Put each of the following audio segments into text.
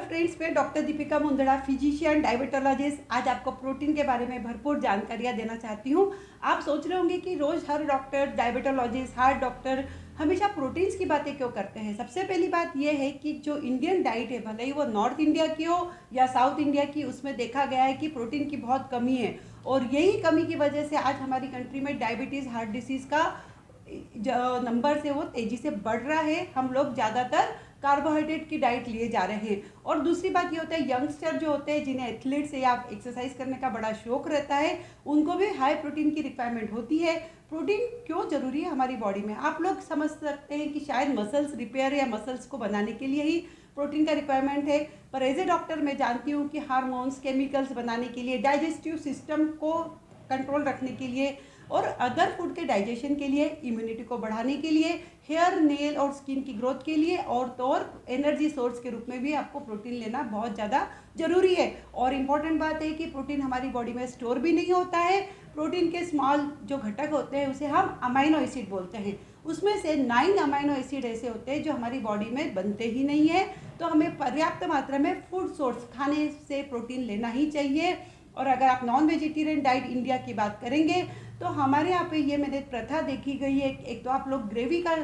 Friends, मैं doctor Deepika Mundada, physician diabetologist, आज आपको प्रोटीन के बारे में भरपूर जानकारियाँ देना चाहती हूँ। आप सोच रहे होंगे कि रोज़ हर डॉक्टर, डायबिटोलॉजिस्ट, हार्ट डॉक्टर हमेशा प्रोटीन्स की बातें क्यों करते हैं। सबसे पहली बात यह है कि जो इंडियन डाइट है, भले ही वो नॉर्थ इंडिया की हो या साउथ इंडिया की, उसमें देखा गया है कि प्रोटीन की बहुत कमी है। और यही कमी की वजह से आज हमारी कंट्री में डायबिटीज़, हार्ट डिसीज़ का जो नंबर से वो तेज़ी से बढ़ रहा है। हम लोग ज़्यादातर कार्बोहाइड्रेट की डाइट लिए जा रहे हैं। और दूसरी बात ये होता है, यंगस्टर जो होते हैं, जिन्हें एथलीट्स या एक्सरसाइज करने का बड़ा शौक रहता है, उनको भी हाई प्रोटीन की रिक्वायरमेंट होती है। प्रोटीन क्यों ज़रूरी है हमारी बॉडी में? आप लोग समझ सकते हैं कि शायद मसल्स रिपेयर या मसल्स को बनाने के लिए ही प्रोटीन का रिक्वायरमेंट है, पर एज ए डॉक्टर मैं जानती हूँ कि हार्मोन्स, केमिकल्स बनाने के लिए, डाइजेस्टिव सिस्टम को कंट्रोल रखने के लिए और अदर फूड के डाइजेशन के लिए, इम्यूनिटी को बढ़ाने के लिए, हेयर, नेल और स्किन की ग्रोथ के लिए, और तो और एनर्जी सोर्स के रूप में भी आपको प्रोटीन लेना बहुत ज़्यादा ज़रूरी है। और इम्पॉर्टेंट बात है कि प्रोटीन हमारी बॉडी में स्टोर भी नहीं होता है। प्रोटीन के स्मॉल जो घटक होते हैं उसे हम अमाइनो एसिड बोलते हैं। उसमें से 9 अमाइनो एसिड ऐसे होते हैं जो हमारी बॉडी में बनते ही नहीं है। तो हमें पर्याप्त मात्रा में फूड सोर्स, खाने से प्रोटीन लेना ही चाहिए। और अगर आप नॉन वेजिटेरियन डाइट इंडिया की बात करेंगे तो हमारे यहाँ पे ये मैंने प्रथा देखी गई है। एक तो आप लोग ग्रेवी का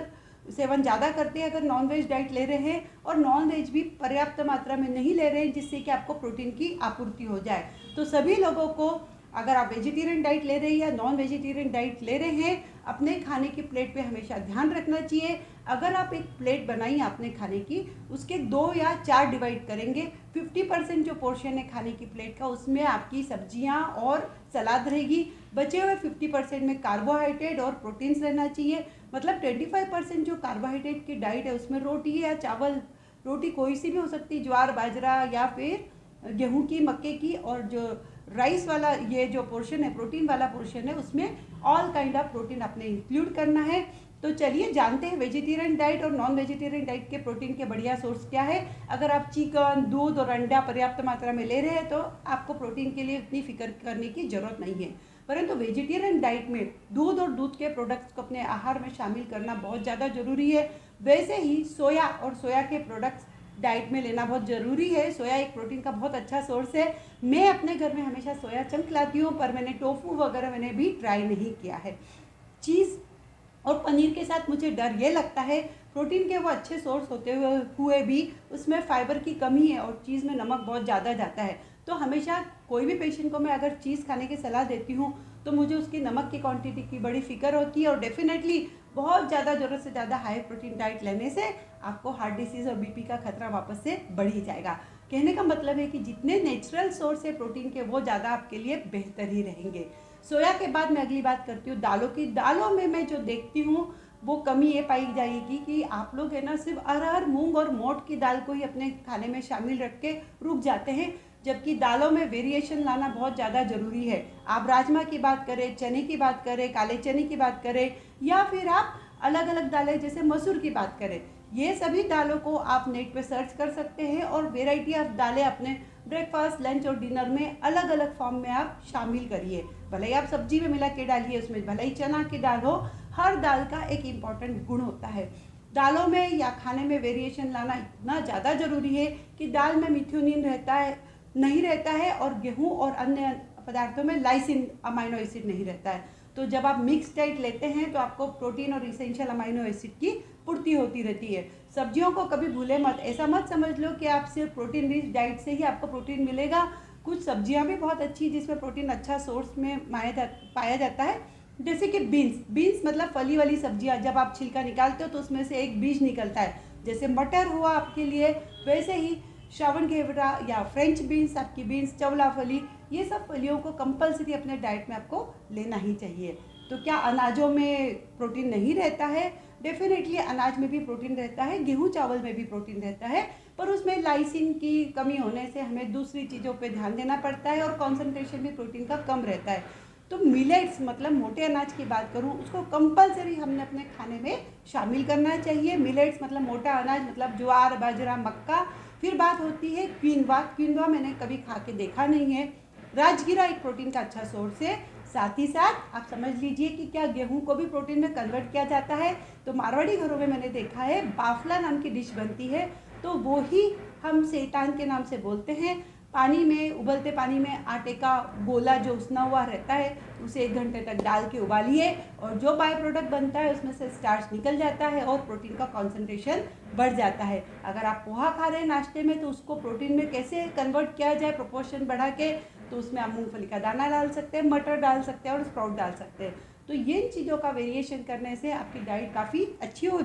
सेवन ज़्यादा करते हैं अगर नॉन वेज डाइट ले रहे हैं, और नॉन वेज भी पर्याप्त मात्रा में नहीं ले रहे हैं जिससे कि आपको प्रोटीन की आपूर्ति हो जाए। तो सभी लोगों को, अगर आप वेजिटेरियन डाइट ले रहे हैं या नॉन वेजिटेरियन डाइट ले रहे हैं, अपने खाने की प्लेट पे हमेशा ध्यान रखना चाहिए। अगर आप एक प्लेट बनाई अपने खाने की, उसके 2 या 4 डिवाइड करेंगे। 50% जो पोर्शन है खाने की प्लेट का, उसमें आपकी सब्जियां और सलाद रहेगी। बचे हुए 50% में कार्बोहाइड्रेट और प्रोटीन्स रहना चाहिए। मतलब 25% जो कार्बोहाइड्रेट की डाइट है उसमें रोटी या चावल, रोटी कोई सी भी हो सकती है, ज्वार, बाजरा या फिर गेहूं की, मक्के की, और जो राइस वाला ये जो पोर्शन है, प्रोटीन वाला पोर्शन है, उसमें ऑल काइंड ऑफ प्रोटीन आपने इंक्लूड करना है। तो चलिए जानते हैं वेजिटेरियन डाइट और नॉन वेजिटेरियन डाइट के प्रोटीन के बढ़िया सोर्स क्या है। अगर आप चिकन, दूध और अंडा पर्याप्त मात्रा में ले रहे हैं तो आपको प्रोटीन के लिए इतनी फिक्र करने की जरूरत नहीं है। परंतु वेजिटेरियन डाइट में दूध और दूध के प्रोडक्ट्स को अपने आहार में शामिल करना बहुत ज़्यादा ज़रूरी है। वैसे ही सोया और सोया के प्रोडक्ट्स डाइट में लेना बहुत ज़रूरी है। सोया एक प्रोटीन का बहुत अच्छा सोर्स है। मैं अपने घर में हमेशा सोया चंक लाती हूँ, पर मैंने टोफू वगैरह मैंने भी ट्राई नहीं किया है। चीज़ और पनीर के साथ मुझे डर ये लगता है, प्रोटीन के वो अच्छे सोर्स होते हुए भी उसमें फाइबर की कमी है और चीज़ में नमक बहुत ज़्यादा जाता है। तो हमेशा कोई भी पेशेंट को मैं अगर चीज़ खाने की सलाह देती हूँ तो मुझे उसकी नमक की क्वांटिटी की बड़ी फिक्र होती है। और डेफिनेटली बहुत ज़्यादा, ज़रूरत से ज़्यादा हाई प्रोटीन डाइट लेने से आपको हार्ट डिसीज़ और बीपी का खतरा वापस से बढ़ ही जाएगा। कहने का मतलब है कि जितने नेचुरल सोर्स है प्रोटीन के, वो ज़्यादा आपके लिए बेहतर ही रहेंगे। सोया के बाद मैं अगली बात करती हूँ दालों की। दालों में मैं जो देखती हूँ वो कमी ये पाई जाएगी कि आप लोग है ना, सिर्फ अरहर, मूंग और मोट की दाल को ही अपने खाने में शामिल रख के रुक जाते हैं, जबकि दालों में वेरिएशन लाना बहुत ज़्यादा ज़रूरी है। आप राजमा की बात करें, चने की बात करें, काले चने की बात करें, या फिर आप अलग अलग दालें जैसे मसूर की बात करें, ये सभी दालों को आप नेट पे सर्च कर सकते हैं और वेराइटी ऑफ दालें अपने ब्रेकफास्ट, लंच और डिनर में अलग अलग फॉर्म में आप शामिल करिए। भले ही आप सब्जी में मिला के डालिए, उसमें भले ही चना की दाल हो, हर दाल का एक इम्पॉर्टेंट गुण होता है। दालों में या खाने में वेरिएशन लाना इतना ज़्यादा ज़रूरी है कि दाल में मिथ्योनिन नहीं रहता है, और गेहूँ और अन्य पदार्थों में लाइसिन अमाइनो एसिड नहीं रहता है। तो जब आप मिक्स डाइट लेते हैं तो आपको प्रोटीन और इसेंशियल अमाइनो एसिड की पूर्ति होती रहती है। सब्जियों को कभी भूले मत। ऐसा मत समझ लो कि आप सिर्फ प्रोटीन रिच डाइट से ही आपको प्रोटीन मिलेगा। कुछ सब्जियां भी बहुत अच्छी जिसमें प्रोटीन अच्छा सोर्स में पाया जाता है, जैसे कि बीन्स मतलब फली वाली सब्जियां। जब आप छिलका निकालते हो तो उसमें से एक बीज निकलता है, जैसे मटर हुआ आपके लिए, वैसे ही श्रावण घेवड़ा या फ्रेंच बीन्स, आपकी बीन्स, चवला फली, ये सब फलियों को कंपलसरी अपने डाइट में आपको लेना ही चाहिए। तो क्या अनाजों में प्रोटीन नहीं रहता है? डेफिनेटली अनाज में भी प्रोटीन रहता है, गेहूं चावल में भी प्रोटीन रहता है, पर उसमें लाइसिन की कमी होने से हमें दूसरी चीज़ों पे ध्यान देना पड़ता है और कॉन्सेंट्रेशन भी प्रोटीन का कम रहता है। तो मिलेट्स मतलब मोटे अनाज की बात करूँ, उसको कंपलसरी हमने अपने खाने में शामिल करना चाहिए। मिलेट्स मतलब मोटा अनाज, मतलब ज्वार, बाजरा, मक्का। फिर बात होती है क्विनोआ मैंने कभी खा के देखा नहीं है। राजगीरा एक प्रोटीन का अच्छा सोर्स है। साथ ही साथ आप समझ लीजिए कि क्या गेहूं को भी प्रोटीन में कन्वर्ट किया जाता है। तो मारवाड़ी घरों में मैंने देखा है बाफला नाम की डिश बनती है, तो वो ही हम सेतान के नाम से बोलते हैं। पानी में, उबलते पानी में आटे का गोला जो उसना हुआ रहता है उसे 1 घंटे तक डाल के उबालिए और जो बाय प्रोडक्ट बनता है उसमें से स्टार्च निकल जाता है और प्रोटीन का कॉन्सेंट्रेशन बढ़ जाता है। अगर आप पोहा खा रहे हैं नाश्ते में तो उसको प्रोटीन में कैसे कन्वर्ट किया जाए प्रोपोर्शन बढ़ा के, तो उसमें आप मूंगफली का दाना डाल सकते हैं, मटर डाल सकते हैं और स्प्राउट डाल सकते हैं। तो ये चीज़ों का वेरिएशन करने से आपकी डाइट काफ़ी अच्छी हो